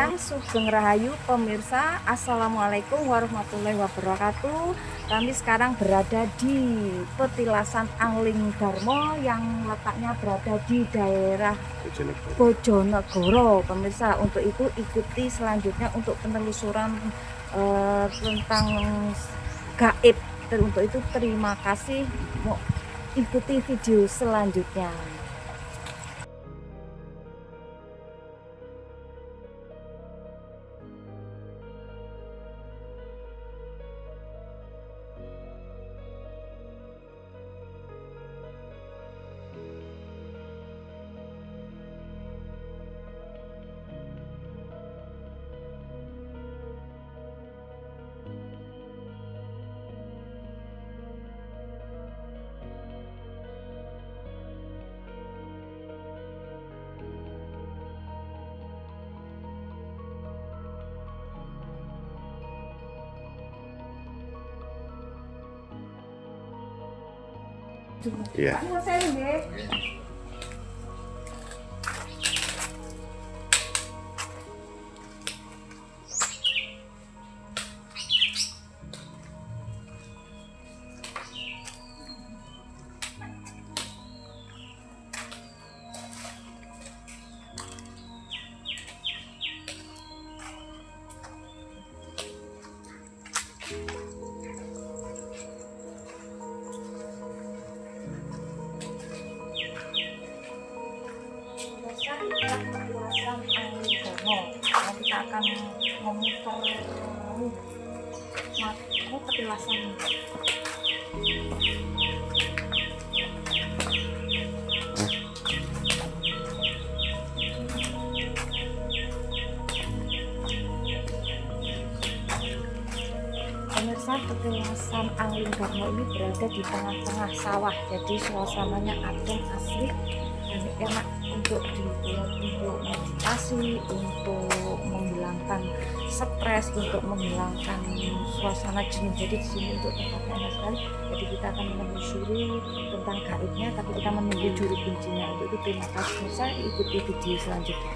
Eyang Sugeng Rahayu pemirsa, Assalamualaikum warahmatullahi wabarakatuh. Kami sekarang berada di Petilasan Angling Darmo yang letaknya berada di daerah Bojonegoro pemirsa. Untuk itu ikuti selanjutnya untuk penelusuran tentang gaib. Dan untuk itu terima kasih, mau ikuti video selanjutnya. Iya. Petilasan Angling Darmo. Nah, kita akan memutar petilasan ini. Pemirsa, Petilasan Angling Darmo ini berada di tengah-tengah sawah, jadi suasananya adem asri dan enak untuk dibuat untuk meditasi, untuk menghilangkan stres, untuk menghilangkan suasana jenuh. Jadi di sini untuk tempatnya enak sekali. Jadi kita akan menelusuri tentang gaibnya, tapi kita menunggu juru kuncinya. Untuk itu terima kasih pemirsa, ikuti video selanjutnya.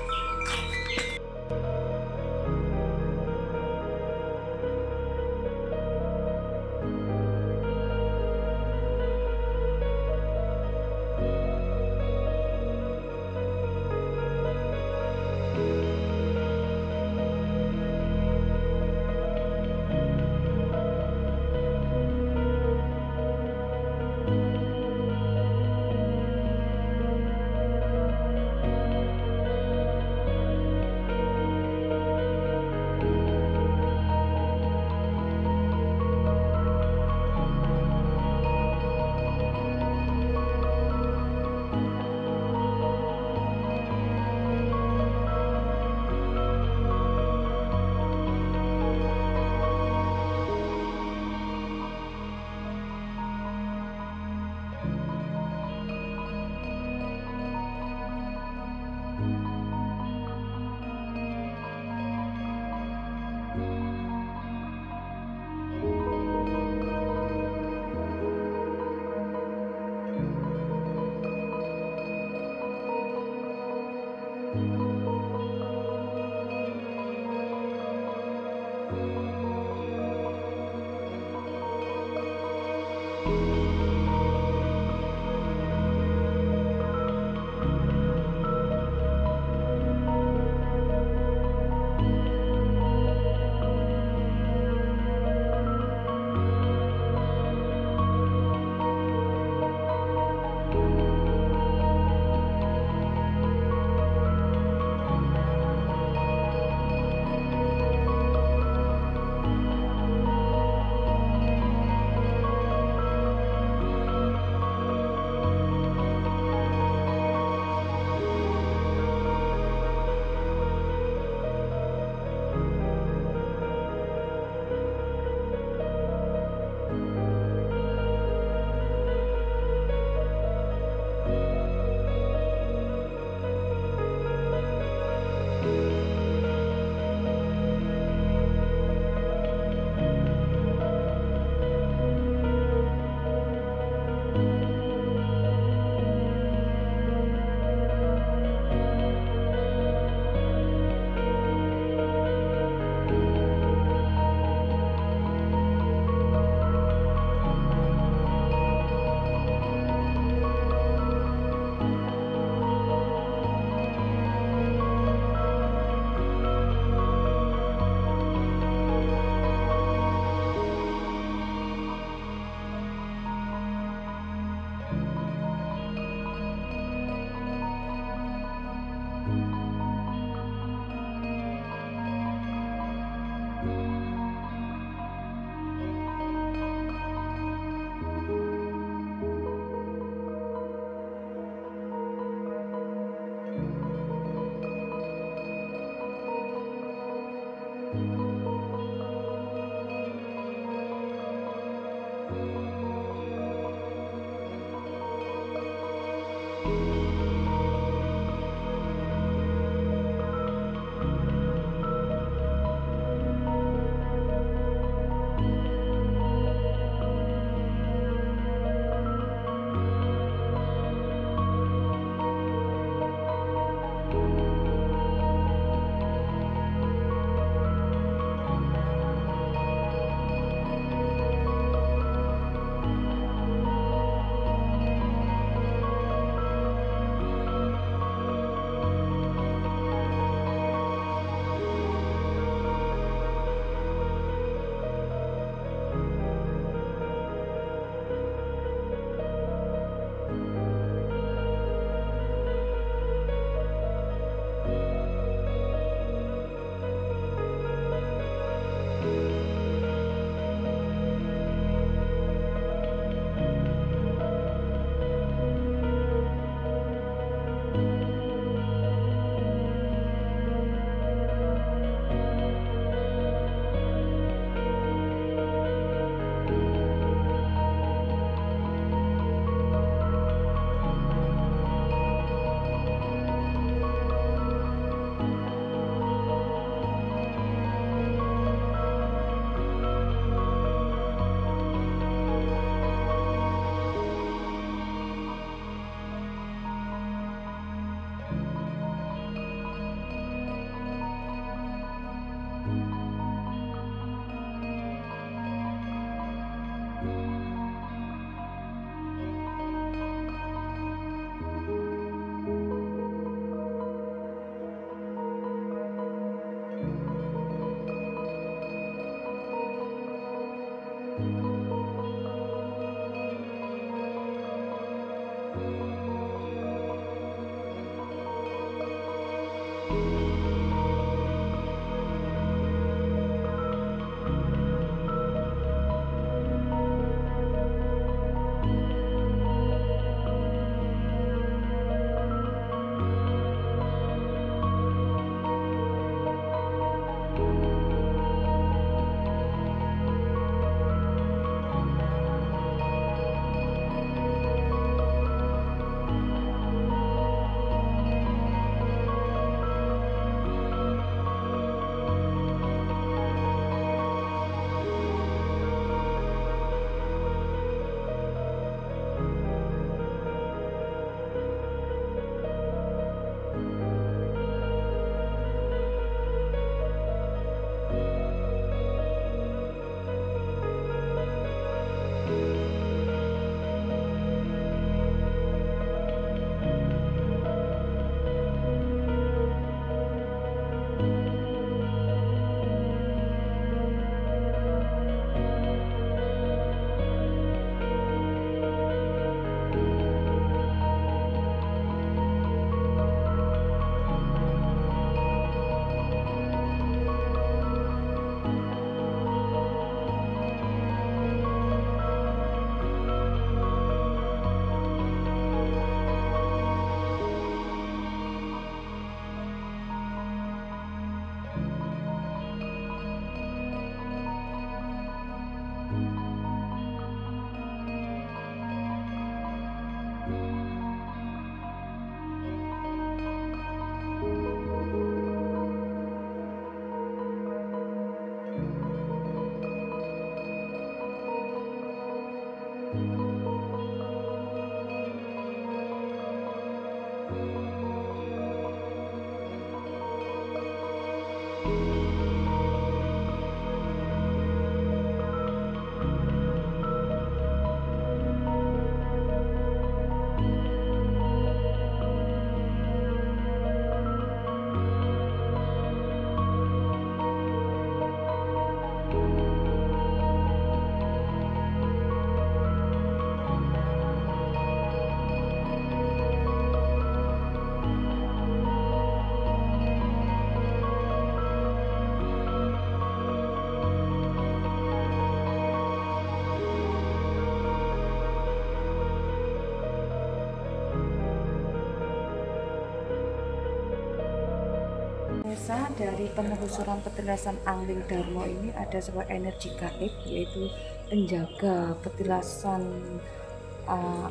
Dari penelusuran petilasan Angling Darmo ini ada sebuah energi gaib, yaitu penjaga petilasan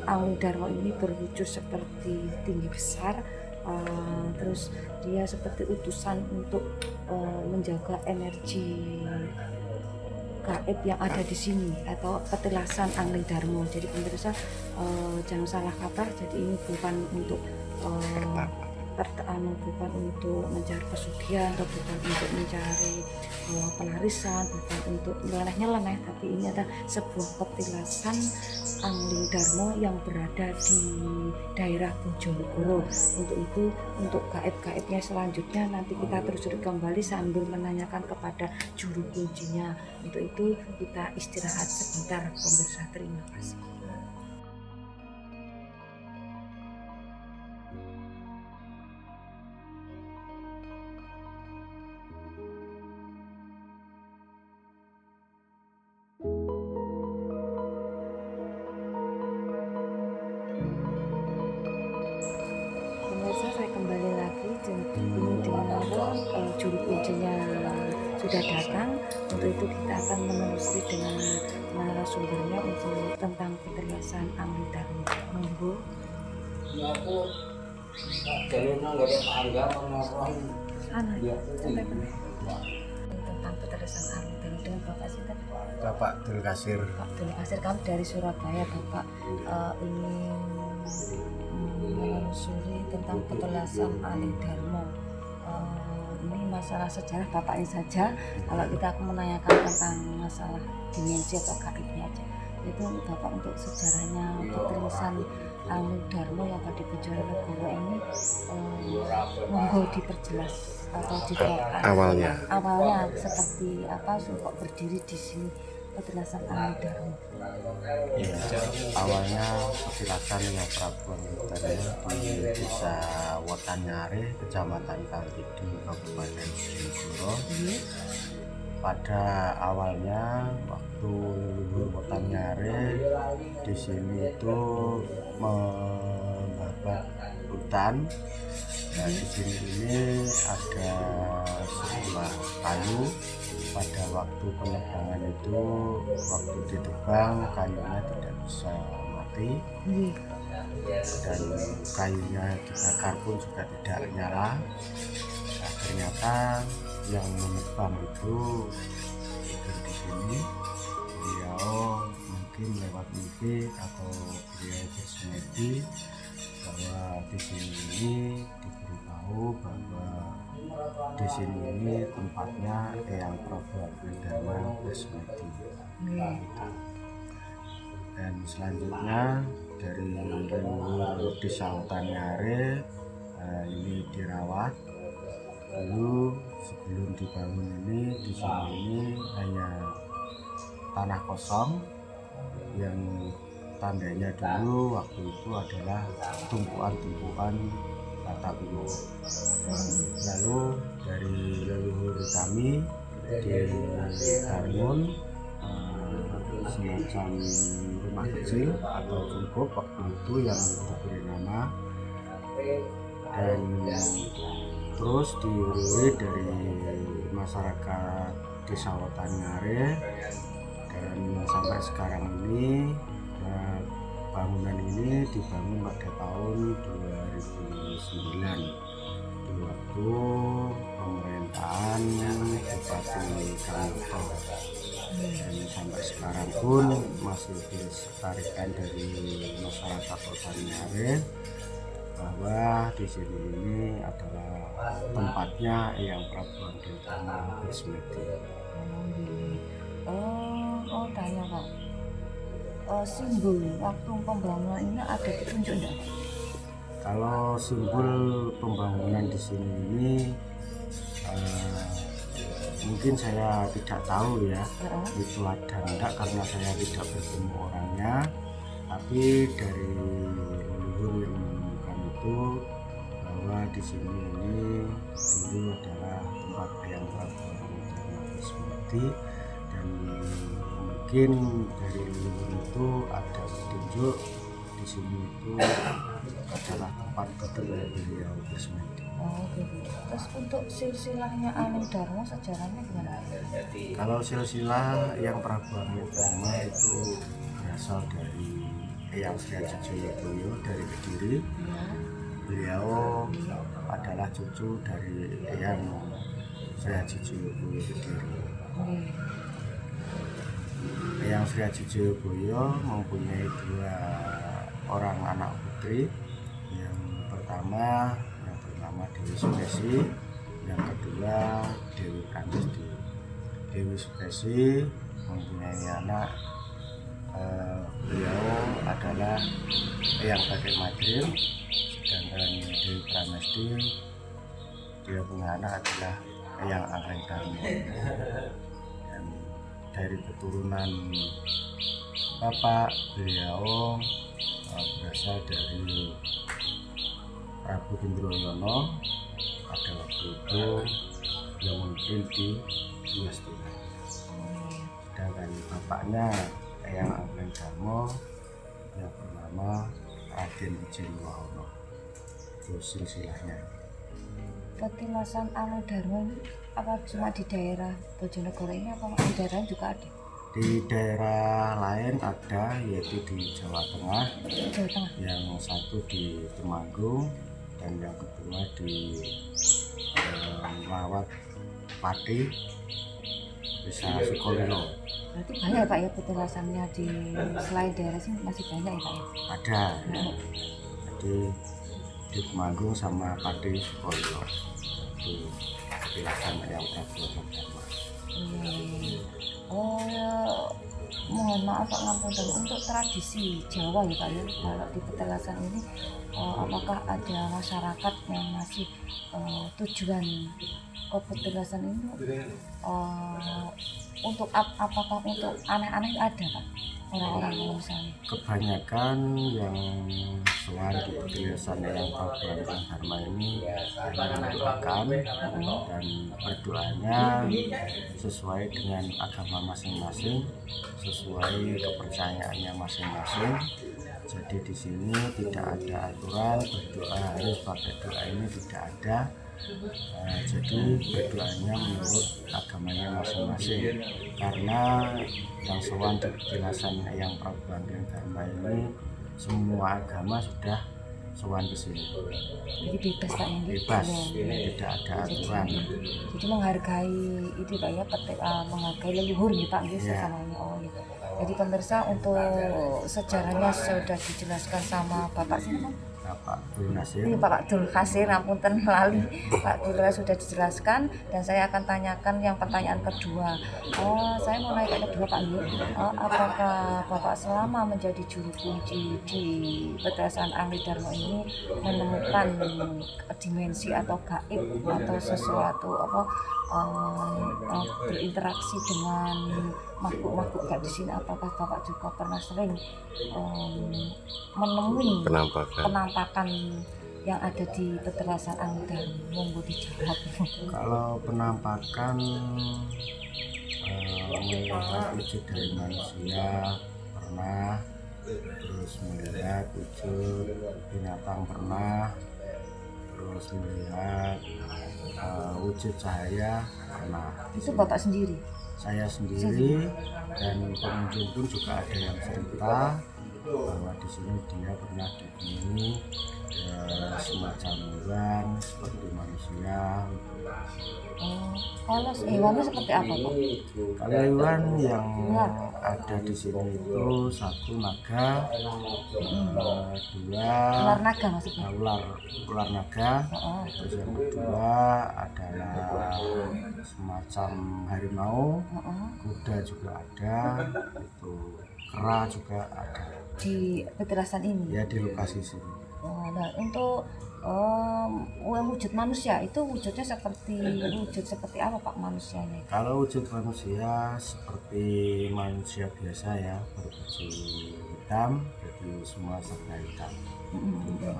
Angling Darmo ini berwujud seperti tinggi besar, terus dia seperti utusan untuk menjaga energi gaib yang ada di sini atau petilasan Angling Darmo. Jadi pemirsa jangan salah kaprah, jadi ini bukan untuk bukan untuk mencari pesugihan atau bukan untuk mencari pelarisan, bukan untuk nyeleneh-nyeleneh, tapi ini adalah sebuah petilasan Angling Darmo yang berada di daerah Bojonegoro. Untuk itu, untuk gaib-gaibnya selanjutnya nanti kita telusuri kembali sambil menanyakan kepada juru kuncinya. Untuk itu kita istirahat sebentar pemirsa. Terima kasih. Saya kembali lagi ini dengan juru kuncinya sudah datang. Untuk itu kita akan menelusuri dengan narasumbernya untuk tentang petilasan Angling Darmo. Monggo. Tentang petilasan Angling Darmo dengan Bapak Sinten? Bapak Abdul Kasir. Pak Abdul Kasir, kami dari Surabaya, Bapak ingin menelusuri tentang petilasan Angling Darmo. Ini masalah sejarah bapaknya saja. Kalau kita akan menanyakan tentang masalah dimensi atau gaibnya aja, itu Bapak untuk sejarahnya petilasan Angling Darmo yang ada di Bojonegoro ini, monggo diperjelas atau dijelaskan awalnya seperti apa kok berdiri di sini petilasan Angling Darmo. Ya, awalnya petilasan yang Prabu Angling Darmo di Desa Wotanyare, Kecamatan Kangkidu, Kabupaten Bojonegoro. Pada awalnya waktu leluhur Wotanyare di sini itu membabat hutan. Nah, di sini ini ada sebuah kayu. Pada waktu penebangan itu, waktu ditebang kayunya tidak bisa mati, dan kayunya dibakar pun juga tidak nyala. Nah, ternyata yang menebang itu di sini beliau mungkin lewat mimpi atau beliau bersemedi bahwa di sini ini diberitahu bahwa di sini ini tempatnya Eyang Prabu Angling Darmo bersemedi. Dan selanjutnya dari leluhur Desa Wotanyare ini dirawat. Dulu sebelum dibangun ini di sini ini hanya tanah kosong yang tandanya dulu waktu itu adalah tumpuan-tumpuan bata kuno. Lalu dari leluhur kami dibangun semacam rumah kecil atau cungkup waktu itu yang diberi nama, dan terus diurui dari masyarakat Desa Wotanyare, dan sampai sekarang ini bangunan ini dibangun pada tahun 2009 di waktu pemerintahan Bupati Kangyoto, dan sampai sekarang pun masih dilestarikan dari masyarakat Wotanyare. bahwa di sini ini adalah tempatnya Eyang Prabu Anggradarma Bersmedi. Tanya Pak, simbol waktu pembangunan ini ada ditunjuk enggak? Kalau simbol pembangunan di sini ini mungkin saya tidak tahu ya itu ada enggak karena saya tidak bertemu orangnya, tapi dari leluhur yang menemukan itu bahwa di sini ini dulu adalah tempat Eyang Prabu Anggradarma Bersmedi, dan mungkin dari leluhur itu ada petunjuk di sini itu adalah tempat kediaman beliau bersmedi. Gitu. Terus untuk silsilahnya Anggradarma sejarahnya gimana? Kalau silsilah Eyang Prabu Anggradarma itu berasal dari Eyang Sri Joyoboyo dari Kediri. Beliau adalah cucu dari Eyang Sri Joyoboyo Kediri. Eyang Sri Joyoboyo mempunyai 2 orang anak putri. Yang pertama yang bernama Dewi Sukesi, yang kedua Dewi Pramesti. Dewi Sukesi mempunyai anak, beliau adalah Eyang Batik Madrim, sedangkan Dewi Pramesti dia punya anak adalah Eyang Anggradarma. Dan dari keturunan bapak beliau berasal dari Prabu Gendroyono pada waktu itu yang memimpin di Nias Timur. Sedangkan bapaknya Eyang Anggradarma yang bernama Raden Wijen Wahono. Itu silsilahnya. Petilasan Anggradarma ini apa cuma di daerah Bojonegoro ini, apa di daerah juga ada? Di daerah lain ada, yaitu di Jawa Tengah. Yang satu di Temanggung dan yang kedua di Lawat Pati, Desa Sukolilo. Berarti banyak ya Pak ya petilasannya di selain daerah sini, masih banyak ya Pak ya? Ada. Jadi di Temanggung sama Pati Sukolilo itu petilasan Eyang Prabu Anggradarma. Mohon maaf Pak Ngapunten, untuk tradisi Jawa ya Pak ya, kalau di petilasan ini apakah ada masyarakat yang masih tujuan ke petilasan ini untuk apakah untuk aneh-aneh ada Pak orang-orang yang misalnya? Kebanyakan yang soal di petilasan Eyang Prabu Anggradarma ini hanya mendoakan dan berdoanya sesuai dengan agama masing-masing, sesuai kepercayaannya masing-masing. Jadi di sini tidak ada aturan berdoa harus pakai doa, ini tidak ada. Jadi berdoanya menurut agamanya masing-masing, karena yang sowan di petilasan Eyang Prabu Anggradarma ini semua agama sudah sowan ke sini. Jadi bebas Pak ya? Bebas, tidak ada aturan. Jadi menghargai itu Pak ya, menghargai leluhur nih Pak gitu sesamanya. Gitu. Jadi pemirsa, untuk sejarahnya sudah dijelaskan sama Bapak siapa? Pak Dul Nasir. Ini Pak Dul Nasir, Ngapunten lali. Pak Dul sudah dijelaskan, dan saya akan tanyakan yang pertanyaan kedua. Saya mau naik ke kedua Pak Yu. Apakah Bapak selama menjadi juru kunci di petilasan Anggradarma ini menemukan dimensi atau gaib atau sesuatu berinteraksi dengan makhluk-makhluk gaib di sini? Apakah Bapak juga pernah sering menemui penampakan yang ada di petilasan Anggradarma? Monggo dijawab. Kalau penampakan melihat wujud dari manusia pernah, terus melihat wujud binatang pernah, terus melihat wujud cahaya pernah. Itu Bapak sendiri? Saya sendiri, dan pengunjung pun juga ada yang cerita bahwa di sini dia pernah ditemui semacam hewan seperti manusia. Kalau hewannya seperti apa Pak? Kalau hewan yang Ular. ada di sini itu satu naga, dua Ular naga maksudnya? ular naga, Oh, terus yang kedua adalah semacam harimau, kuda juga ada, itu kera juga ada. di petirasan ini. Ya di lokasi sini. Nah, untuk wujud manusia itu wujud seperti apa Pak manusianya? Kalau wujud manusia seperti manusia biasa ya, berbaju hitam, jadi semua serba hitam.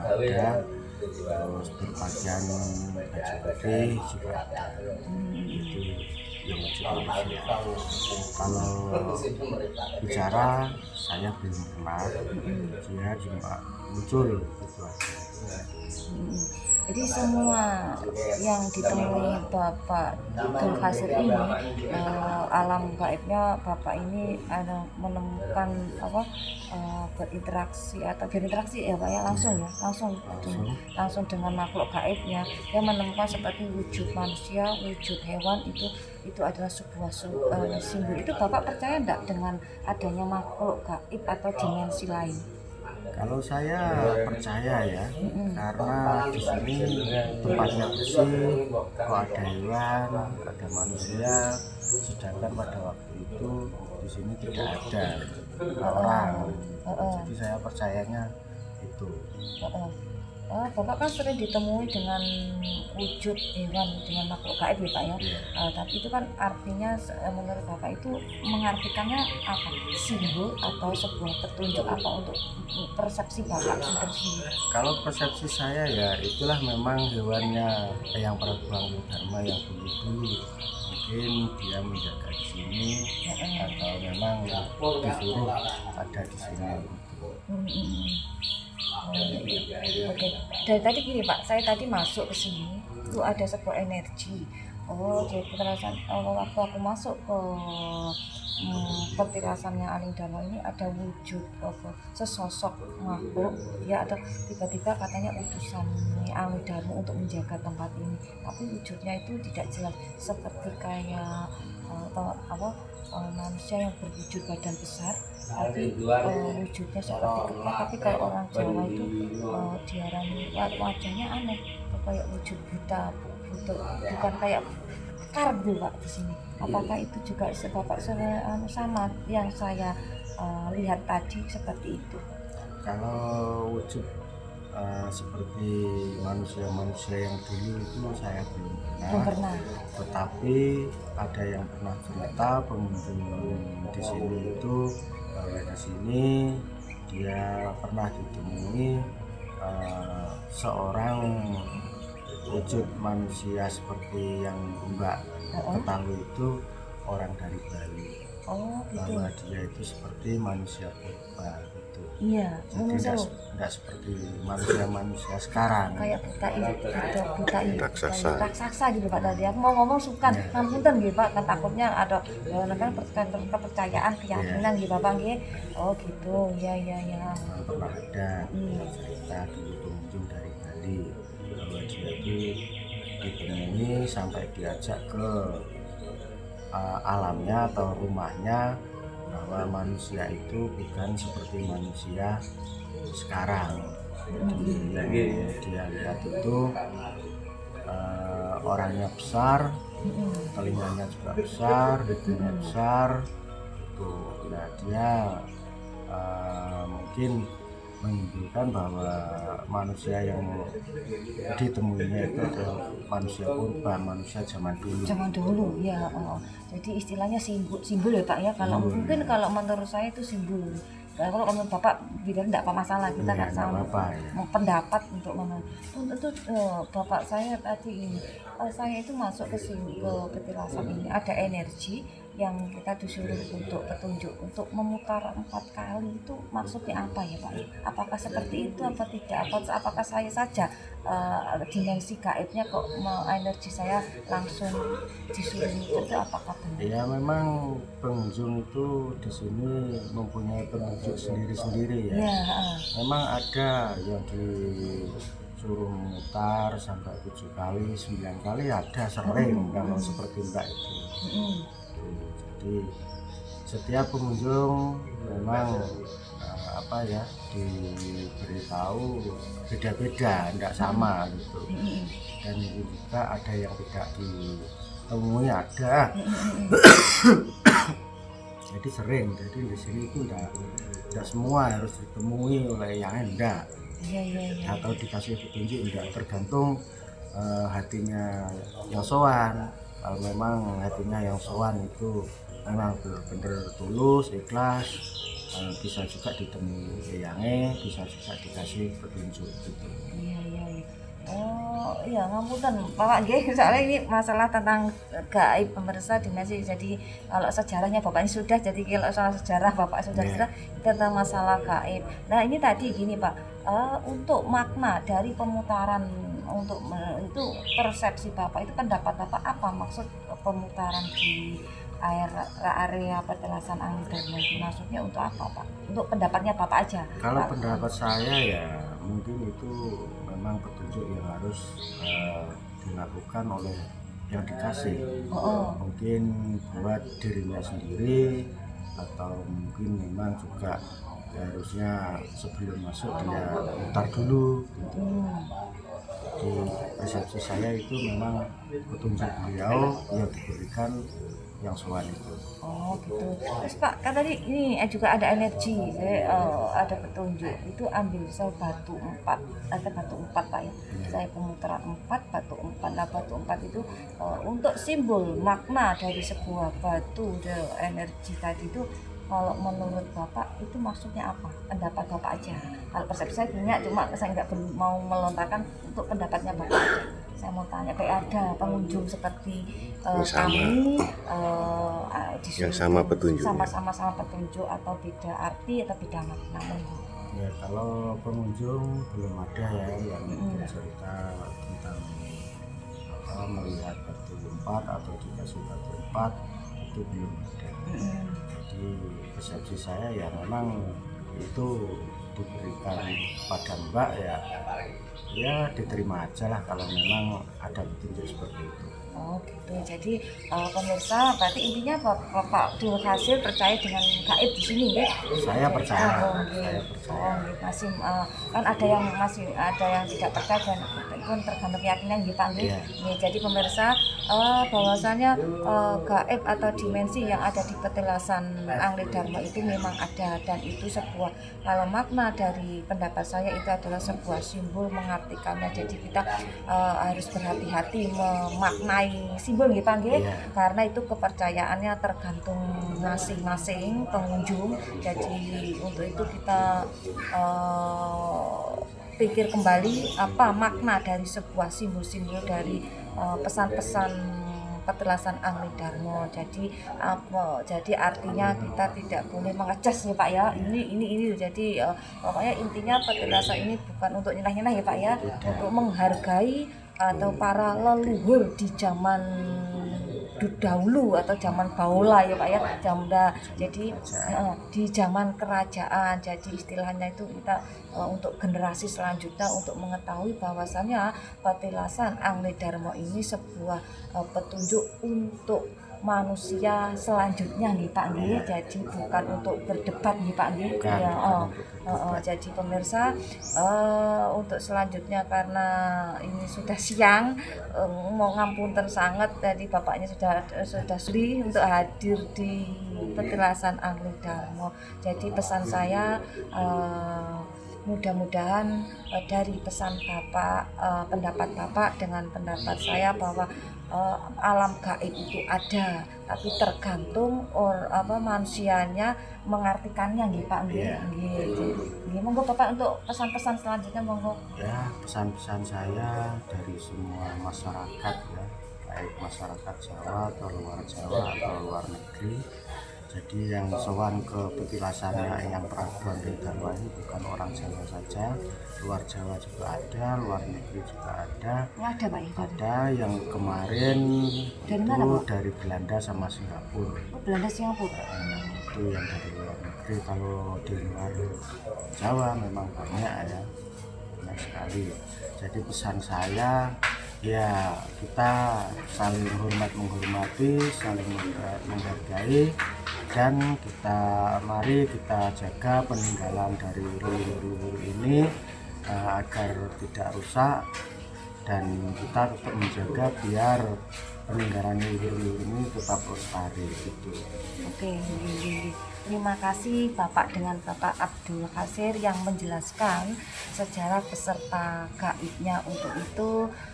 Ada, terus berpakaian baju putih juga ada. Itu yang wujud manusia. Kalau bicara saya belum pernah, dia cuma muncul gitu aja. Jadi semua yang ditemui Bapak Dulkhasil ini, alam gaibnya Bapak ini ada menemukan apa, berinteraksi ya Pak ya, langsung dengan makhluk gaibnya. Dia menemukan seperti wujud manusia, wujud hewan, itu adalah sebuah simbol. Itu Bapak percaya enggak dengan adanya makhluk gaib atau dimensi lain? Kalau saya percaya ya, karena di sini tempatnya bersih, kok ada hewan, ada manusia, sedangkan pada waktu itu di sini tidak ada orang. Jadi saya percayanya itu. Bapak kan sering ditemui dengan wujud hewan, dengan makhluk gaib ya Pak ya. Tapi itu kan artinya menurut Bapak itu mengartikannya apa? Simbol atau sebuah petunjuk apa untuk persepsi Bapak sendiri? Kalau persepsi saya ya itulah memang hewannya yang Prabu Dharma yang dulu. Mungkin dia menjaga di sini atau memang disuruh ada di sini. Oke. Dari tadi gini Pak, saya tadi masuk ke sini itu ada sebuah energi. Jadi perasaan waktu aku masuk ke petirasannya Aling Dharma ini ada wujud sesosok makhluk ya, ada tiba-tiba katanya utusan Aling Dharma untuk menjaga tempat ini, tapi wujudnya itu tidak jelas, seperti kayak manusia yang berwujud badan besar, tapi wujudnya seperti kepala. Tapi kalau orang Jawa itu diarani wajahnya aneh, kayak wujud buta, bukan kayak kardus Pak di sini. Apakah itu juga Bapak sama yang saya lihat tadi seperti itu? Kalau wujud seperti manusia-manusia yang dulu itu saya belum pernah. Tetapi ada yang pernah cerita pengunjung di sini itu bahwa di sini dia pernah ditemui seorang wujud manusia seperti yang Mbak ketahui itu orang dari Bali. Gitu. Bahwa dia itu seperti manusia purba gitu. Iya, jadi tidak seperti manusia sekarang. Kayak buta raksasa gitu Pak tadi. Aku mau ngomong sukan, ngapunten gitu Pak, kan takutnya ada kan kepercayaan, keyakinan gitu Bapak nggih. Gitu. Ya. Pernah ada cerita dulu pengunjung dari Bali bahwa dia itu ditemui sampai diajak ke alamnya atau rumahnya, bahwa manusia itu bukan seperti manusia sekarang. Yang dia lihat itu orangnya besar, telinganya juga besar, hidungnya besar. Nah, dia mungkin menunjukkan bahwa manusia yang ditemuinya itu adalah manusia purba, manusia zaman dulu ya. Jadi istilahnya simbol ya Pak ya. Kalau mungkin kalau menurut saya itu simbol. Kalau menurut Bapak bilang tidak apa masalah, kita nggak sama pendapat untuk itu Bapak saya tadi ini, saya itu masuk ke sini, ke petirasan ini ada energi yang kita disuruh untuk petunjuk untuk memutar 4 kali. Itu maksudnya apa ya Pak? Apakah seperti itu apa tidak? Apakah saya saja dimensi gaibnya kok energi saya langsung disuruh itu apakah benar? Ya memang pengunjung itu di sini mempunyai penunjuk sendiri-sendiri ya. Memang ada yang disuruh suruh mutar sampai 7 kali 9 kali ada sering kalau seperti Mbak itu. Jadi setiap pengunjung memang diberitahu beda-beda, tidak sama gitu. Dan juga ada yang tidak ditemui ada. Jadi sering, jadi di sini itu tidak semua harus ditemui oleh yang enggak. Atau dikasih petunjuk enggak, tergantung hatinya yang sowan. Kalau memang hatinya yang sowan itu memang benar-benar tulus, ikhlas, bisa juga ditemui eyangnya, bisa juga dikasih petunjuk gitu. Oh iya, ngapunten Bapak nggih, soalnya ini masalah tentang gaib pemirsa dimensi. Jadi kalau sejarahnya Bapaknya sudah, jadi kalau soal sejarah Bapak sudah tentang masalah gaib. Nah ini tadi gini Pak, untuk makna dari pemutaran untuk itu persepsi Bapak itu pendapat Bapak apa maksud pemutaran di area petilasan Angli Dharma itu maksudnya untuk apa Pak? Untuk pendapatnya Bapak aja. Kalau Pak, pendapat saya ya mungkin itu memang petunjuk yang harus dilakukan oleh yang dikasih. Mungkin buat dirinya sendiri atau mungkin memang juga harusnya sebelum masuk dia mutar dulu gitu. Di persepsi saya itu memang petunjuk beliau yang diberikan yang sowan itu. Oh gitu. Terus Pak, kan tadi ini juga ada energi, ada petunjuk. Itu ambil saya batu 4, ada batu 4 Pak ya. Saya pemutaran 4, batu 4. Nah batu 4 itu untuk simbol makna dari sebuah batu energi tadi itu, kalau menurut Bapak itu maksudnya apa? Pendapat Bapak aja. Kalau persepsi saya punya, cuma saya nggak mau melontarkan untuk pendapatnya Bapak aja. Saya mau tanya, kayak ada pengunjung seperti kami yang sama petunjuk, sama-sama petunjuk atau beda arti atau beda makna. Ya kalau pengunjung belum ada ya yang bercerita tentang melihat batu 4 atau dikasih batu 4 itu belum ada. Jadi persepsi saya ya memang itu diberikan pada Mbak ya diterima aja lah kalau memang ada petunjuk seperti itu. Oh gitu. Jadi pemirsa, berarti intinya Bapak Dul Hasil percaya dengan gaib di sini ya? Saya percaya. Masih kan ada yang tidak percaya dan itu tergantung keyakinan gitu Pak. Jadi pemirsa, bahwasanya gaib atau dimensi yang ada di petilasan Angli Dharma itu memang ada, dan itu sebuah, kalau makna dari pendapat saya itu adalah sebuah simbol mengartikannya. Jadi kita harus berhati-hati memaknai simbol gitu panggil, karena itu kepercayaannya tergantung masing-masing pengunjung. Jadi untuk itu kita pikir kembali apa makna dari sebuah simbol-simbol dari pesan-pesan petilasan Angli Dharma. Jadi artinya kita tidak boleh mengecas ya Pak ya. Ini jadi pokoknya intinya petilasan ini bukan untuk nyenah-nyenah ya Pak ya, untuk menghargai atau para leluhur di zaman dahulu atau zaman baula ya Pak ya, jadi di zaman kerajaan. Jadi istilahnya itu kita untuk generasi selanjutnya untuk mengetahui bahwasannya petilasan Angli Dharma ini sebuah petunjuk untuk manusia selanjutnya nih Pak nggih. Jadi bukan untuk berdebat nih Pak nggih. Jadi pemirsa, untuk selanjutnya karena ini sudah siang, mau ngapunten sangat, jadi bapaknya sudah sudi untuk hadir di petilasan Angli Dharma. Jadi pesan saya, mudah-mudahan dari pesan Bapak, pendapat Bapak dengan pendapat saya bahwa alam gaib itu ada, tapi tergantung manusianya mengartikannya nggih Pak nggih. Nggih, monggo Bapak untuk pesan-pesan selanjutnya monggo. Ya, pesan-pesan saya dari semua masyarakat ya, baik masyarakat Jawa atau luar Jawa atau luar negeri. Jadi yang sowan ke petilasannya yang Prabu Angli Dharma ini bukan orang Jawa saja, luar Jawa juga ada, luar negeri juga ada. Ada Pak ya? Ada yang kemarin dari itu mana, dari Belanda sama Singapura. Oh, Belanda Singapura. Itu yang dari luar negeri. Kalau di luar Jawa memang banyak ya, banyak sekali. Jadi pesan saya ya kita saling menghormati, saling menghargai, dan mari kita jaga peninggalan dari leluhur ini agar tidak rusak, dan kita tetap menjaga biar peninggalan leluhur ini tetap lestari gitu. Oke, terima kasih Bapak dengan Bapak Abdul Qasir yang menjelaskan sejarah peserta gaibnya. Untuk itu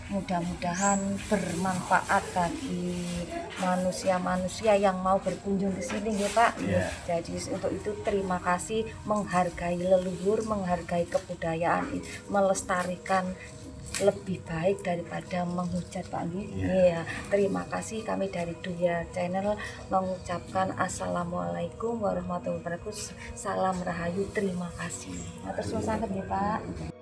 mudah-mudahan bermanfaat bagi manusia-manusia yang mau berkunjung ke sini ya Pak. Yeah. Jadi untuk itu terima kasih, menghargai leluhur, menghargai kebudayaan, melestarikan lebih baik daripada menghujat Pak Anggi. Iya. Terima kasih, kami dari Duya Channel mengucapkan Assalamualaikum warahmatullahi wabarakatuh. Salam Rahayu, terima kasih. Matur suwun sanget ya Pak.